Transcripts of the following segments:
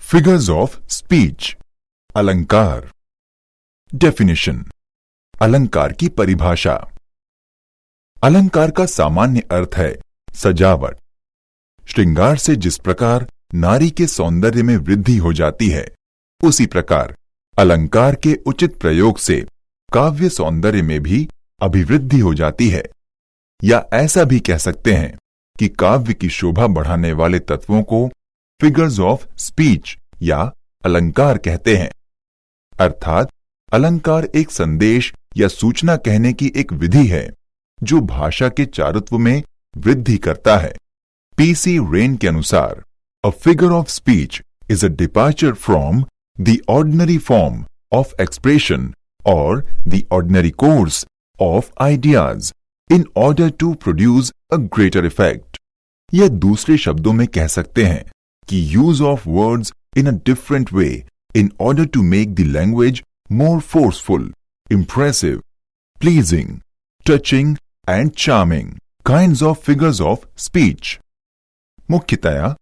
Figures of speech, अलंकार। Definition, अलंकार की परिभाषा। अलंकार का सामान्य अर्थ है सजावट। श्रृंगार से जिस प्रकार नारी के सौंदर्य में वृद्धि हो जाती है, उसी प्रकार अलंकार के उचित प्रयोग से काव्य सौंदर्य में भी अभिवृद्धि हो जाती है। या ऐसा भी कह सकते हैं कि काव्य की शोभा बढ़ाने वाले तत्वों को फिगर्स ऑफ स्पीच या अलंकार कहते हैं। अर्थात अलंकार एक संदेश या सूचना कहने की एक विधि है जो भाषा के चारुत्व में वृद्धि करता है। पीसी रेन के अनुसार, a figure of speech is a departure from the ordinary form of expression और the ordinary course of ideas in order to produce a greater effect. यह दूसरे शब्दों में कह सकते हैं कि use of words in a different way in order to make the language more forceful, impressive, pleasing, touching and charming kinds of figures of speech। मुख्यतया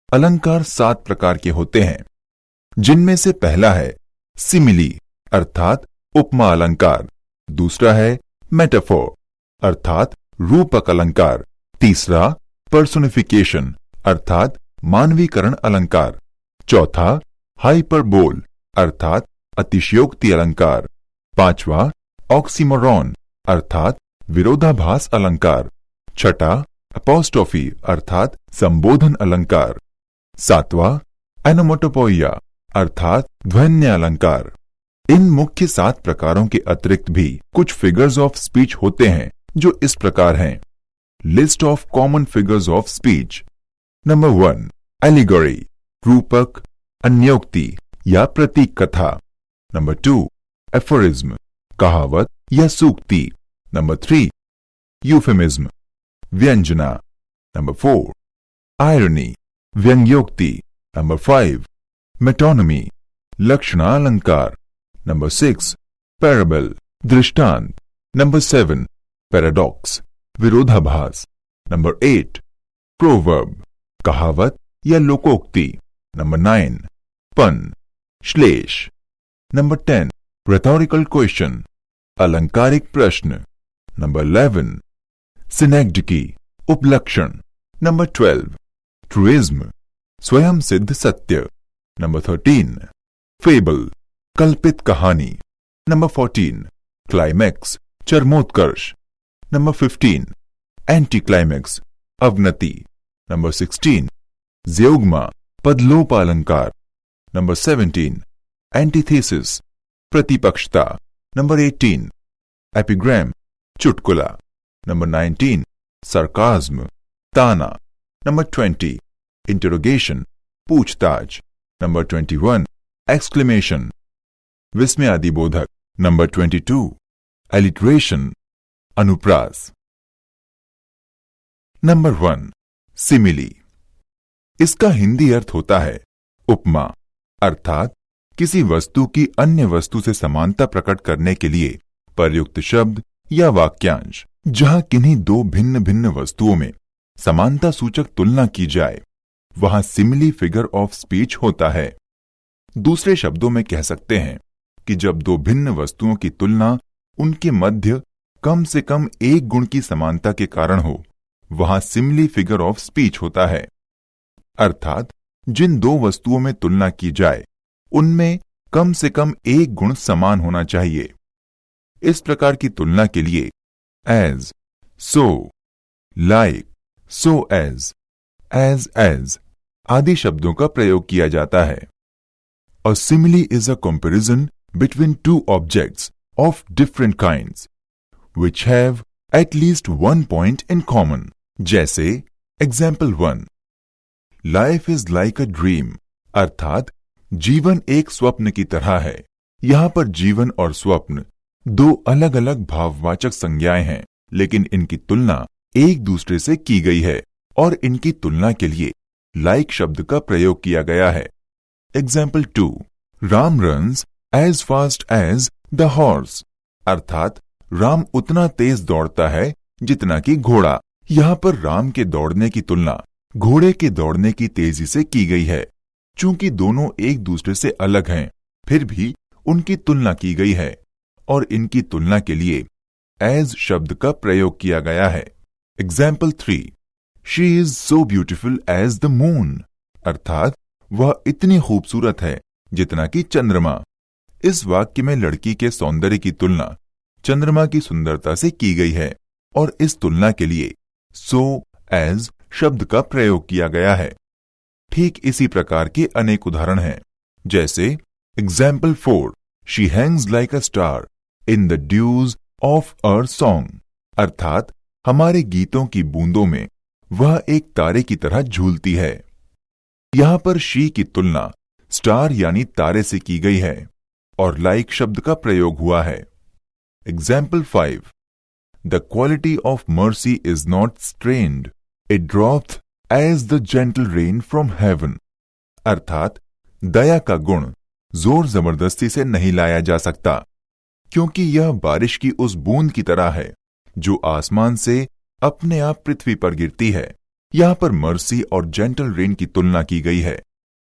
अलंकार 7 प्रकार के होते हैं, जिनमें से पहला है सिमिली अर्थात उपमा अलंकार, दूसरा है मेटाफोर अर्थात रूपक अलंकार, तीसरा पर्सोनिफिकेशन अर्थात मानवीकरण अलंकार, चौथा हाइपरबोल अर्थात अतिशयोक्ति अलंकार, पांचवा ऑक्सीमोरॉन अर्थात विरोधाभास अलंकार, छठा अपोस्ट्रोफी अर्थात संबोधन अलंकार, सातवां एनोमोटोपोइया अर्थात ध्वन्य अलंकार। इन मुख्य 7 प्रकारों के अतिरिक्त भी कुछ फिगर्स ऑफ स्पीच होते हैं जो इस प्रकार हैं। List of common figures of speech. Number 1, allegory रूपक, अन्योक्ति या प्रतीक कथा। नंबर 2, एफोरिज्म कहावत या सूक्ति। नंबर 3, यूफेमिज्म व्यंजना। नंबर 4, आयरनी व्यंग्योक्ति। नंबर 5, मेटोनमी लक्षणा अलंकार। नंबर 6, पैराबल दृष्टांत। नंबर 7, पैराडॉक्स विरोधाभास। नंबर 8, प्रोवर्ब कहावत या लोकोक्ति। नंबर 9, पन श्लेष। नंबर 10, rhetorical question अलंकारिक प्रश्न। नंबर 11, सिनेक्डिकी उपलक्षण। नंबर 12, ट्रूइज्म स्वयं सिद्ध सत्य। नंबर 13, फेबल कल्पित कहानी। नंबर 14, क्लाइमैक्स चरमोत्कर्ष। नंबर 15, एंटी क्लाइमैक्स अवनति। नंबर 16, ज़्योग्मा पदलोप अलंकार। नंबर 17, एंटीथेसिस प्रतिपक्षता। नंबर 18, एपिग्राम चुटकुला। नंबर 19, सरकाज्म ताना। नंबर 20, इंटरोगेशन पूछताछ। नंबर 21, एक्सक्लेमेशन विस्मयादिबोधक। नंबर 22, एलिट्रेशन अनुप्रास। Number 1, simile. इसका हिंदी अर्थ होता है उपमा अर्थात किसी वस्तु की अन्य वस्तु से समानता प्रकट करने के लिए प्रयुक्त शब्द या वाक्यांश। जहां किन्हीं दो भिन्न भिन्न वस्तुओं में समानता सूचक तुलना की जाए, वहां सिमिली फिगर ऑफ स्पीच होता है। दूसरे शब्दों में कह सकते हैं कि जब दो भिन्न वस्तुओं की तुलना उनके मध्य कम से कम एक गुण की समानता के कारण हो, वहां सिमिली फिगर ऑफ स्पीच होता है। अर्थात जिन दो वस्तुओं में तुलना की जाए, उनमें कम से कम एक गुण समान होना चाहिए। इस प्रकार की तुलना के लिए एज, सो, लाइक, सो एज आदि शब्दों का प्रयोग किया जाता है। A simile is a comparison between two objects of different kinds, which have at least one point in common. जैसे Example 1, Life is like a dream, अर्थात जीवन एक स्वप्न की तरह है। यहाँ पर जीवन और स्वप्न दो अलग अलग भाववाचक संज्ञाएं हैं, लेकिन इनकी तुलना एक दूसरे से की गई है और इनकी तुलना के लिए like शब्द का प्रयोग किया गया है। Example 2, Ram runs as fast as the horse, अर्थात राम उतना तेज दौड़ता है जितना कि घोड़ा। यहाँ पर राम के दौड़ने की तुलना घोड़े के दौड़ने की तेजी से की गई है। चूंकि दोनों एक दूसरे से अलग हैं, फिर भी उनकी तुलना की गई है और इनकी तुलना के लिए एज शब्द का प्रयोग किया गया है। Example 3, she is so beautiful as the moon, अर्थात वह इतनी खूबसूरत है जितना कि चंद्रमा। इस वाक्य में लड़की के सौंदर्य की तुलना चंद्रमा की सुंदरता से की गई है और इस तुलना के लिए सो एज शब्द का प्रयोग किया गया है। ठीक इसी प्रकार के अनेक उदाहरण हैं, जैसे example 4, she hangs like a star in the dews of our song, अर्थात हमारे गीतों की बूंदों में वह एक तारे की तरह झूलती है। यहां पर शी की तुलना स्टार यानी तारे से की गई है और लाइक शब्द का प्रयोग हुआ है। Example 5, the quality of mercy is not strained, it drops as the gentle rain from heaven, अर्थात दया का गुण जोर जबरदस्ती से नहीं लाया जा सकता, क्योंकि यह बारिश की उस बूंद की तरह है जो आसमान से अपने आप पृथ्वी पर गिरती है। यहां पर मर्सी और जेंटल रेन की तुलना की गई है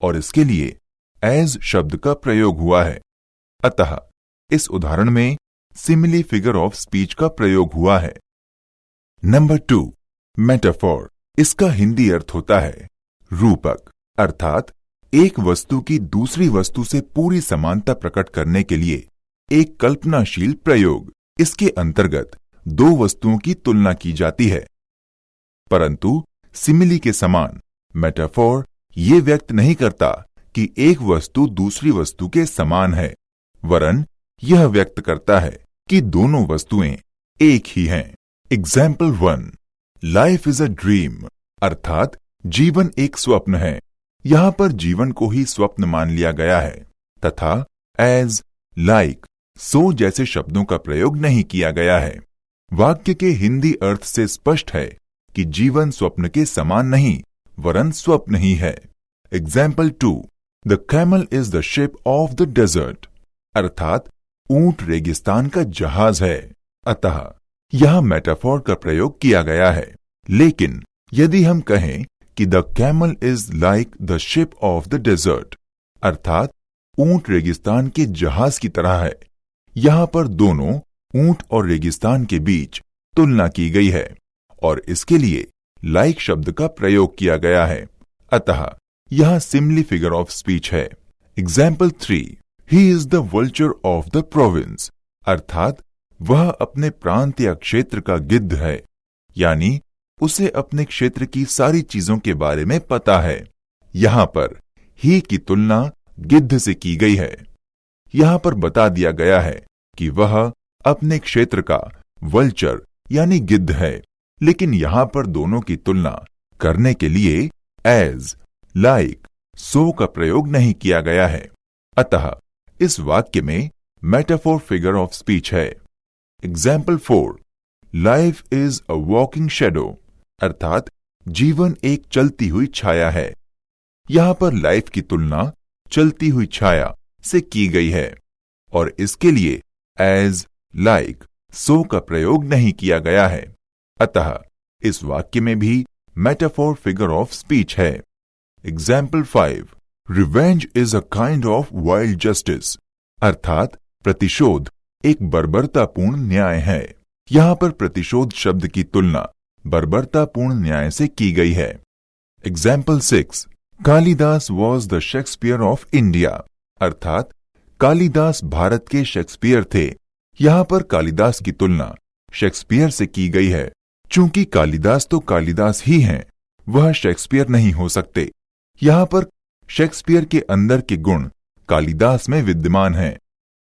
और इसके लिए एज शब्द का प्रयोग हुआ है। अतः इस उदाहरण में सिमिली फिगर ऑफ स्पीच का प्रयोग हुआ है। Number 2, metaphor. इसका हिंदी अर्थ होता है रूपक, अर्थात एक वस्तु की दूसरी वस्तु से पूरी समानता प्रकट करने के लिए एक कल्पनाशील प्रयोग। इसके अंतर्गत दो वस्तुओं की तुलना की जाती है, परंतु सिमिली के समान मेटाफोर ये व्यक्त नहीं करता कि एक वस्तु दूसरी वस्तु के समान है, वरन यह व्यक्त करता है कि दोनों वस्तुएं एक ही हैं। Example 1, life is a dream, अर्थात जीवन एक स्वप्न है। यहां पर जीवन को ही स्वप्न मान लिया गया है तथा एज, लाइक, सो जैसे शब्दों का प्रयोग नहीं किया गया है। वाक्य के हिंदी अर्थ से स्पष्ट है कि जीवन स्वप्न के समान नहीं वरन स्वप्न ही है। Example 2, the camel is the ship of the desert, अर्थात ऊंट रेगिस्तान का जहाज है। अतः यह मेटाफोर का प्रयोग किया गया है। लेकिन यदि हम कहें कि the camel is like the ship of the desert, अर्थात ऊंट रेगिस्तान के जहाज की तरह है, यहां पर दोनों ऊंट और रेगिस्तान के बीच तुलना की गई है और इसके लिए लाइक शब्द का प्रयोग किया गया है। अतः यह सिमिली फिगर ऑफ स्पीच है। Example 3, he is the vulture of the province, अर्थात वह अपने प्रांत या क्षेत्र का गिद्ध है, यानी उसे अपने क्षेत्र की सारी चीजों के बारे में पता है। यहां पर ही की तुलना गिद्ध से की गई है। यहां पर बता दिया गया है कि वह अपने क्षेत्र का वल्चर यानी गिद्ध है, लेकिन यहां पर दोनों की तुलना करने के लिए एज, लाइक, सो का प्रयोग नहीं किया गया है। अतः इस वाक्य में मेटाफोर फिगर ऑफ स्पीच है। Example 4, life is a walking shadow, अर्थात जीवन एक चलती हुई छाया है। यहां पर लाइफ की तुलना चलती हुई छाया से की गई है और इसके लिए एज, लाइक, सो का प्रयोग नहीं किया गया है। अतः इस वाक्य में भी मेटाफोर फिगर ऑफ स्पीच है। Example 5, revenge is a kind of wild justice, अर्थात प्रतिशोध एक बर्बरतापूर्ण न्याय है। यहां पर प्रतिशोध शब्द की तुलना बर्बरतापूर्ण न्याय से की गई है। Example 6, Kalidas was the Shakespeare of India, अर्थात कालिदास भारत के शेक्सपियर थे। यहां पर कालिदास की तुलना शेक्सपियर से की गई है। चूंकि कालिदास तो कालिदास ही हैं, वह शेक्सपियर नहीं हो सकते। यहां पर शेक्सपियर के अंदर के गुण कालिदास में विद्यमान हैं,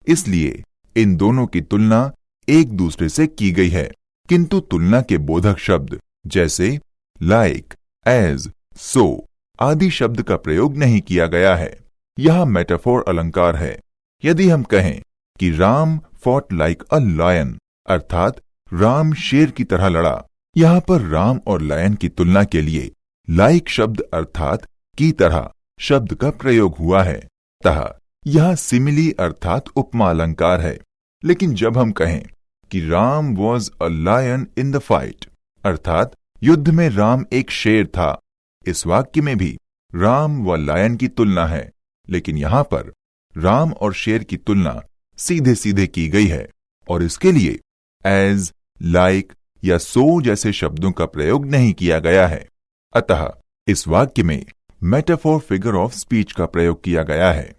इसलिए इन दोनों की तुलना एक दूसरे से की गई है, किंतु तुलना के बोधक शब्द जैसे लाइक, एज, सो आदि शब्द का प्रयोग नहीं किया गया है। यह मेटाफोर अलंकार है। यदि हम कहें कि Ram fought like a lion, अर्थात राम शेर की तरह लड़ा, यहां पर राम और लायन की तुलना के लिए लाइक शब्द अर्थात की तरह शब्द का प्रयोग हुआ है। अतः यह सिमिली अर्थात उपमा अलंकार है। लेकिन जब हम कहें कि Ram was a lion in the fight, अर्थात युद्ध में राम एक शेर था, इस वाक्य में भी राम व लायन की तुलना है, लेकिन यहां पर राम और शेर की तुलना सीधे सीधे की गई है और इसके लिए एज, लाइक या सो जैसे शब्दों का प्रयोग नहीं किया गया है। अतः इस वाक्य में मेटाफोर फिगर ऑफ स्पीच का प्रयोग किया गया है।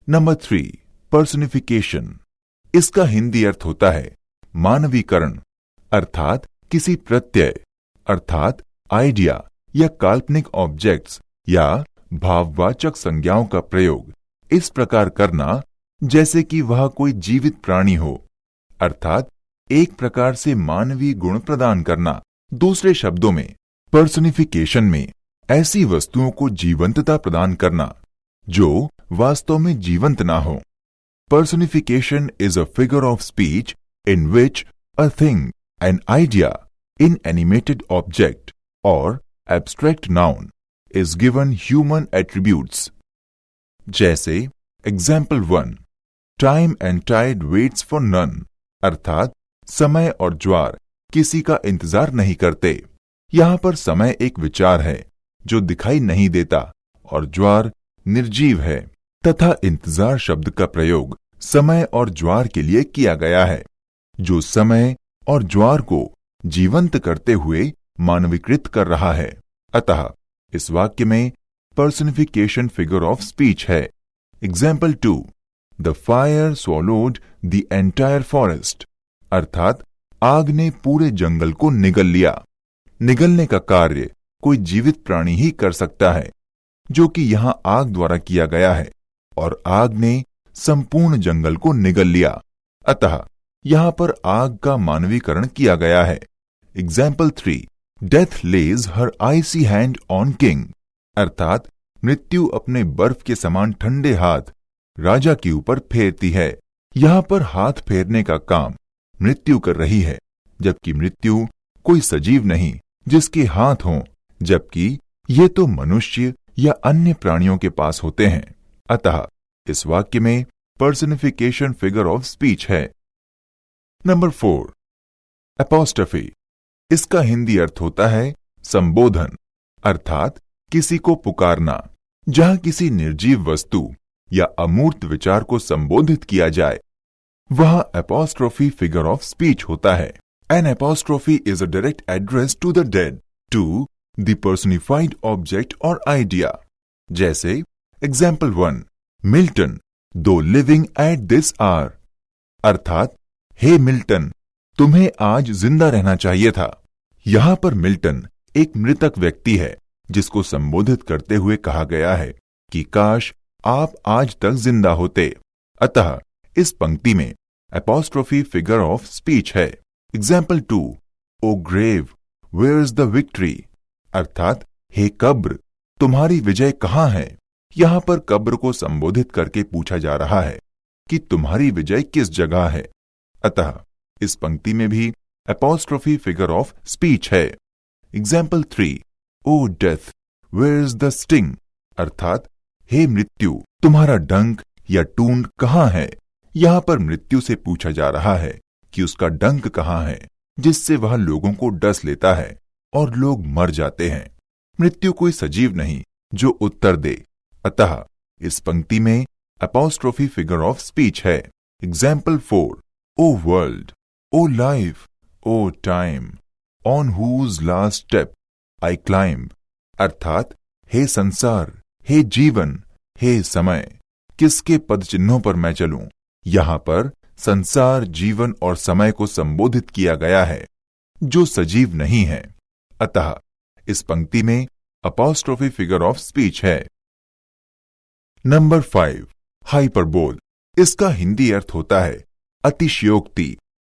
Number 3, personification. इसका हिंदी अर्थ होता है मानवीकरण, अर्थात किसी प्रत्यय अर्थात आइडिया या काल्पनिक ऑब्जेक्ट्स या भाववाचक संज्ञाओं का प्रयोग इस प्रकार करना जैसे कि वह कोई जीवित प्राणी हो, अर्थात एक प्रकार से मानवीय गुण प्रदान करना। दूसरे शब्दों में पर्सनिफिकेशन में ऐसी वस्तुओं को जीवंतता प्रदान करना जो वास्तव में जीवंत ना हो। Personification is a figure of speech in which a thing, an idea, inanimated object or abstract noun is given human attributes. जैसे Example 1, Time and tide waits for none, अर्थात समय और ज्वार किसी का इंतजार नहीं करते। यहाँ पर समय एक विचार है जो दिखाई नहीं देता और ज्वार निर्जीव है, तथा इंतजार शब्द का प्रयोग समय और ज्वार के लिए किया गया है, जो समय और ज्वार को जीवंत करते हुए मानवीकृत कर रहा है। अतः इस वाक्य में पर्सनिफिकेशन फिगर ऑफ स्पीच है। Example 2, the fire swallowed the entire forest, अर्थात आग ने पूरे जंगल को निगल लिया। निगलने का कार्य कोई जीवित प्राणी ही कर सकता है, जो कि यहां आग द्वारा किया गया है और आग ने संपूर्ण जंगल को निगल लिया। अतः यहां पर आग का मानवीकरण किया गया है। Example 3, death lays her icy hand on king, अर्थात मृत्यु अपने बर्फ के समान ठंडे हाथ राजा के ऊपर फेरती है। यहां पर हाथ फेरने का काम मृत्यु कर रही है, जबकि मृत्यु कोई सजीव नहीं जिसके हाथ हों, जबकि ये तो मनुष्य या अन्य प्राणियों के पास होते हैं। अतः इस वाक्य में पर्सनिफिकेशन फिगर ऑफ स्पीच है। Number 4, apostrophe. इसका हिंदी अर्थ होता है संबोधन, अर्थात किसी को पुकारना। जहां किसी निर्जीव वस्तु या अमूर्त विचार को संबोधित किया जाए वह एपोस्ट्रोफी फिगर ऑफ स्पीच होता है। An apostrophe is a direct address to the dead, to the personified object और आइडिया। जैसे example 1, Milton thou living at this hour, अर्थात हे मिल्टन, तुम्हें आज जिंदा रहना चाहिए था। यहां पर मिल्टन एक मृतक व्यक्ति है जिसको संबोधित करते हुए कहा गया है कि काश आप आज तक जिंदा होते। अतः इस पंक्ति में एपोस्ट्रोफी फिगर ऑफ स्पीच है। Example 2, O grave where is the victory, अर्थात हे कब्र, तुम्हारी विजय कहाँ है। यहां पर कब्र को संबोधित करके पूछा जा रहा है कि तुम्हारी विजय किस जगह है। अतः इस पंक्ति में भी एपोस्ट्रोफी फिगर ऑफ स्पीच है। Example 3, O death where is the sting, अर्थात हे मृत्यु, तुम्हारा डंक या टूंड कहाँ है। यहां पर मृत्यु से पूछा जा रहा है कि उसका डंक कहाँ है, जिससे वह लोगों को डस लेता है और लोग मर जाते हैं। मृत्यु कोई सजीव नहीं जो उत्तर दे। अतः इस पंक्ति में एपोस्ट्रोफी फिगर ऑफ स्पीच है। Example 4, O world, O life, O time, on whose last step I climb, अर्थात हे संसार, हे जीवन, हे समय, किसके पद चिन्हों पर मैं चलूं। यहां पर संसार, जीवन और समय को संबोधित किया गया है जो सजीव नहीं है। अतः इस पंक्ति में एपोस्ट्रोफी फिगर ऑफ स्पीच है। Number 5, hyperbole. इसका हिंदी अर्थ होता है अतिशयोक्ति,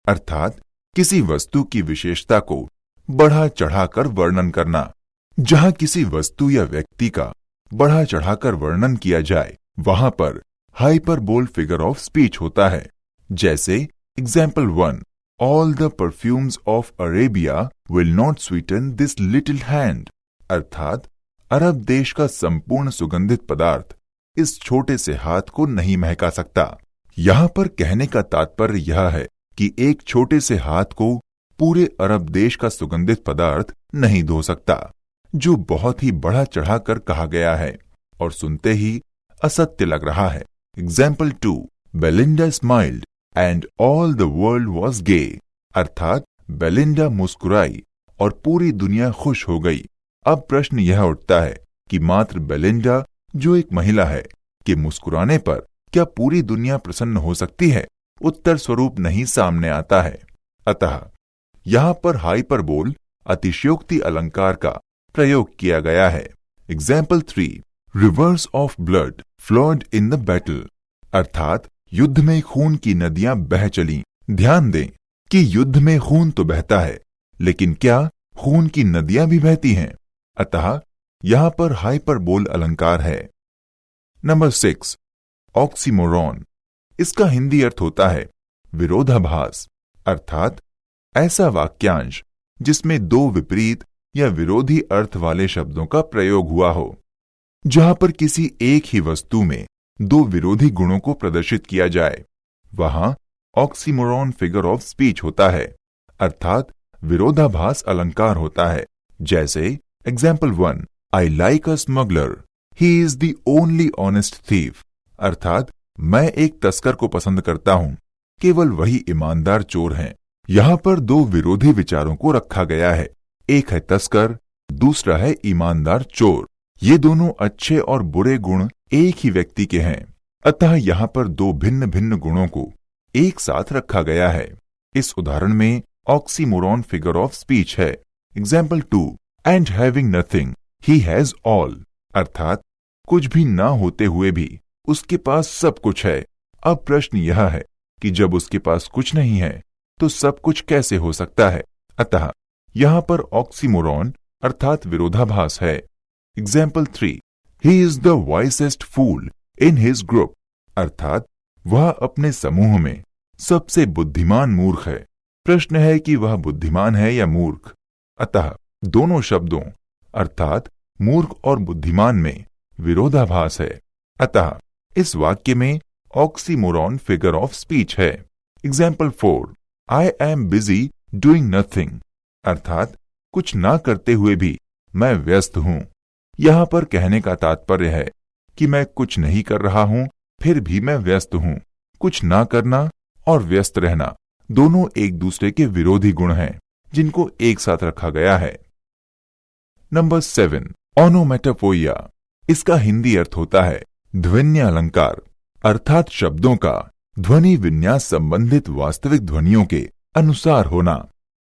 अर्थात किसी वस्तु की विशेषता को बढ़ा चढ़ाकर वर्णन करना। जहां किसी वस्तु या व्यक्ति का बढ़ा चढ़ाकर वर्णन किया जाए वहां पर हाइपरबोल फिगर ऑफ स्पीच होता है। जैसे example 1, all the perfumes of Arabia will not Sutton this little hand, अर्थात अरब देश का संपूर्ण सुगंधित पदार्थ इस छोटे से हाथ को नहीं महका सकता। यहां पर कहने का तात्पर्य यह है कि एक छोटे से हाथ को पूरे अरब देश का सुगंधित पदार्थ नहीं धो सकता। जो बहुत ही बढ़ा चढ़ाकर कहा गया है और सुनते ही असत्य लग रहा है। Example 2, Belinda smiled and all the world was gay, अर्थात बेलिंडा मुस्कुराई और पूरी दुनिया खुश हो गई। अब प्रश्न यह उठता है कि मात्र बेलिंडा, जो एक महिला है, के मुस्कुराने पर क्या पूरी दुनिया प्रसन्न हो सकती है? उत्तर स्वरूप नहीं सामने आता है। अतः यहाँ पर हाइपरबोल, अतिशयोक्ति अलंकार का प्रयोग किया गया है। Example 3, reverse of blood flowed in the battle, अर्थात युद्ध में खून की नदियां बह चली। ध्यान दें कि युद्ध में खून तो बहता है, लेकिन क्या खून की नदियां भी बहती हैं? अतः यहां पर हाइपरबोल अलंकार है। Number 6, oxymoron. इसका हिंदी अर्थ होता है विरोधाभास, अर्थात ऐसा वाक्यांश जिसमें दो विपरीत या विरोधी अर्थ वाले शब्दों का प्रयोग हुआ हो। जहां पर किसी एक ही वस्तु में दो विरोधी गुणों को प्रदर्शित किया जाए, वहां ऑक्सीमोरॉन फिगर ऑफ स्पीच होता है, अर्थात विरोधाभास अलंकार होता है। जैसे example 1, I like a smuggler, he is the only honest thief, अर्थात मैं एक तस्कर को पसंद करता हूं, केवल वही ईमानदार चोर हैं। यहां पर दो विरोधी विचारों को रखा गया है, एक है तस्कर, दूसरा है ईमानदार चोर। ये दोनों अच्छे और बुरे गुण एक ही व्यक्ति के हैं, अतः यहाँ पर दो भिन्न भिन्न गुणों को एक साथ रखा गया है। इस उदाहरण में ऑक्सीमोरॉन फिगर ऑफ स्पीच है। Example 2, and having nothing he has all, अर्थात कुछ भी ना होते हुए भी उसके पास सब कुछ है। अब प्रश्न यह है कि जब उसके पास कुछ नहीं है तो सब कुछ कैसे हो सकता है? अतः यहाँ पर ऑक्सीमोरॉन अर्थात विरोधाभास है। Example 3, he is the wisest fool in his group, अर्थात वह अपने समूह में सबसे बुद्धिमान मूर्ख है। प्रश्न है कि वह बुद्धिमान है या मूर्ख? अतः दोनों शब्दों अर्थात मूर्ख और बुद्धिमान में विरोधाभास है, अतः इस वाक्य में ऑक्सीमोरॉन फिगर ऑफ स्पीच है। Example 4, I am busy doing nothing, अर्थात कुछ ना करते हुए भी मैं व्यस्त हूं। यहां पर कहने का तात्पर्य है कि मैं कुछ नहीं कर रहा हूं, फिर भी मैं व्यस्त हूं। कुछ ना करना और व्यस्त रहना दोनों एक दूसरे के विरोधी गुण हैं, जिनको एक साथ रखा गया है। नंबर 7, ओनोमेटोपोइया। इसका हिंदी अर्थ होता है ध्वन्य अलंकार, अर्थात शब्दों का ध्वनि विन्यास संबंधित वास्तविक ध्वनियों के अनुसार होना।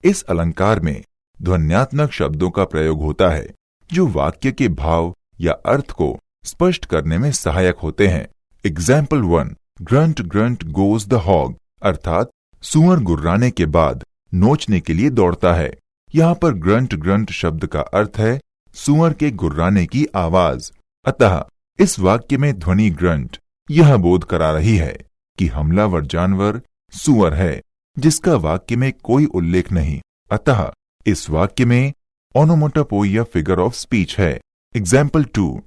इस अलंकार में ध्वन्यात्मक शब्दों का प्रयोग होता है जो वाक्य के भाव या अर्थ को स्पष्ट करने में सहायक होते हैं। Example 1, grunt grunt goes the hog, अर्थात सुअर गुर्राने के बाद नोचने के लिए दौड़ता है। यहाँ पर ग्रंट ग्रंट शब्द का अर्थ है सुअर के गुर्राने की आवाज। अतः इस वाक्य में ध्वनि ग्रंट यह बोध करा रही है कि हमलावर जानवर सुअर है, जिसका वाक्य में कोई उल्लेख नहीं। अतः इस वाक्य में ओनोमेटोपोइया फिगर ऑफ स्पीच है। एग्जाम्पल 2,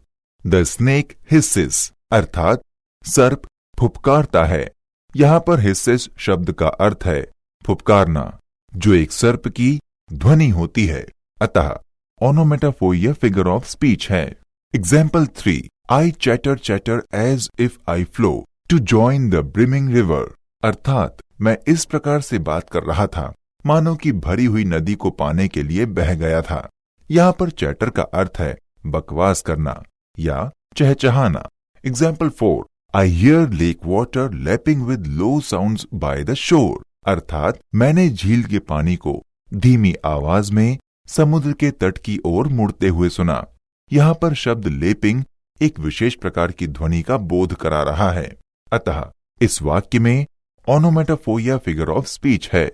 द स्नेक हिस्सेस, अर्थात सर्प फुफकारता है। यहाँ पर हिस्सेस शब्द का अर्थ है फुफकारना, जो एक सर्प की ध्वनि होती है। अतः ओनोमेटोपोइया फिगर ऑफ स्पीच है। Example 3, I chatter chatter as if I flow to join the brimming river, अर्थात मैं इस प्रकार से बात कर रहा था मानो कि भरी हुई नदी को पाने के लिए बह गया था। यहाँ पर चैटर का अर्थ है बकवास करना या चहचहाना। Example 4, I hear lake water lapping with low sounds by the shore, अर्थात मैंने झील के पानी को धीमी आवाज में समुद्र के तट की ओर मुड़ते हुए सुना। यहाँ पर शब्द लेपिंग एक विशेष प्रकार की ध्वनि का बोध करा रहा है। अतः इस वाक्य में ओनोमेटोपोइया फिगर ऑफ स्पीच है।